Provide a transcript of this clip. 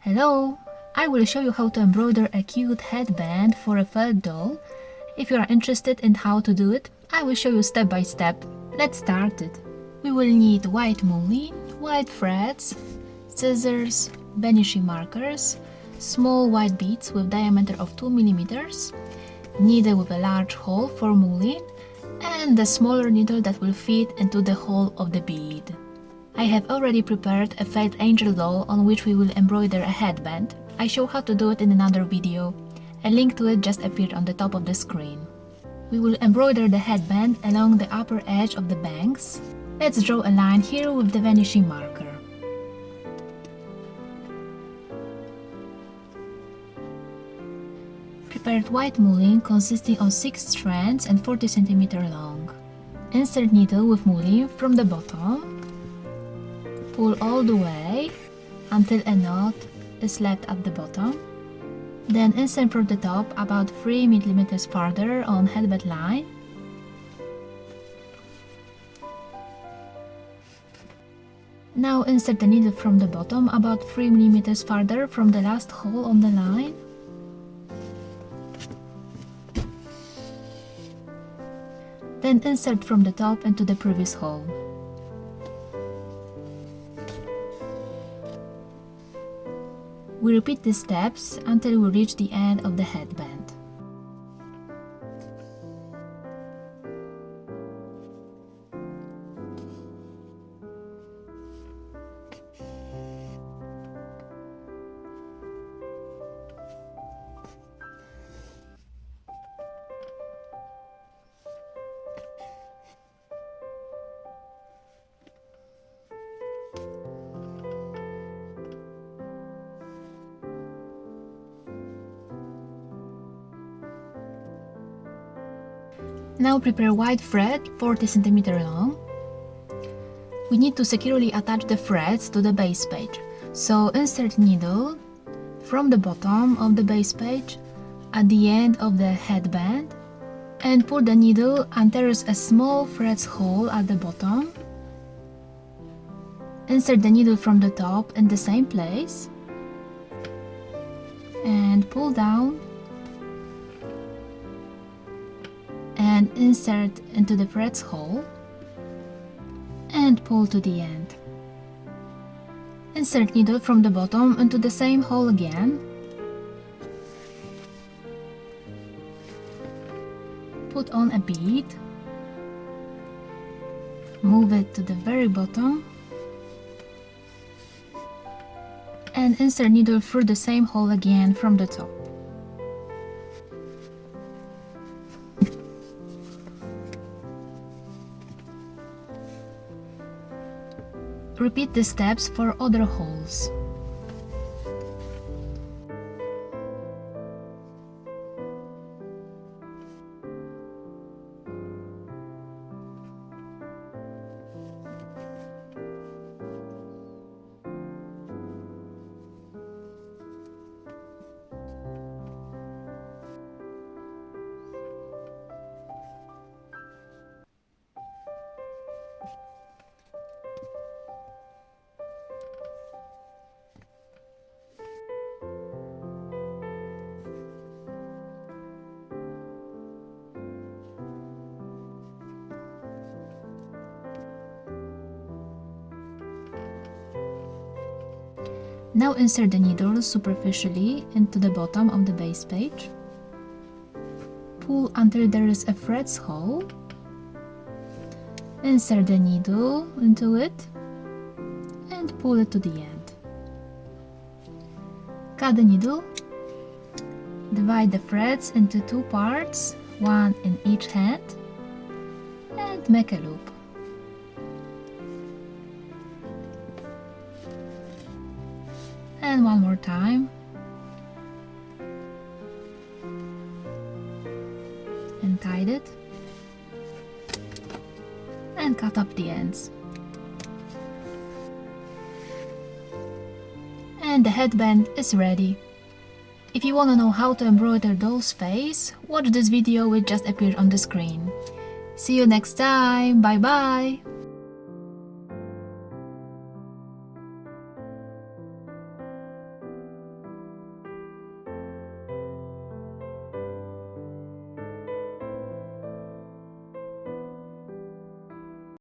Hello! I will show you how to embroider a cute headband for a felt doll. If you are interested in how to do it, I will show you step by step. Let's start it. We will need white mulli, white threads, scissors, vanishing markers, small white beads with diameter of 2 mm, needle with a large hole for mulli, and the smaller needle that will fit into the hole of the bead. I have already prepared a felt angel doll on which we will embroider a headband. I show how to do it in another video. A link to it just appeared on the top of the screen. We will embroider the headband along the upper edge of the bangs. Let's draw a line here with the vanishing marker. Prepared white mulling consisting of 6 strands and 40 cm long. Insert needle with mulling from the bottom. Pull all the way until a knot is left at the bottom. Then insert from the top about 3 mm farther on headband line. Now insert the needle from the bottom about 3 mm farther from the last hole on the line. Then insert from the top into the previous hole. We repeat these steps until we reach the end of the headband. Now prepare white thread 40 cm long. We need to securely attach the threads to the base page, so insert needle from the bottom of the base page at the end of the headband and pull the needle until there is a small threads hole at the bottom. Insert the needle from the top in the same place and pull down and insert into the threads hole and pull to the end. Insert needle from the bottom into the same hole again. Put on a bead. Move it to the very bottom and insert needle through the same hole again from the top. Repeat the steps for other holes. Now insert the needle superficially into the bottom of the base page. Pull until there is a threads hole. Insert the needle into it and pull it to the end. Cut the needle. Divide the threads into 2 parts, one in each hand, and make a loop. And one more time. And tie it. And cut up the ends. And the headband is ready. If you want to know how to embroider doll's face, watch this video which just appeared on the screen. See you next time. Bye bye.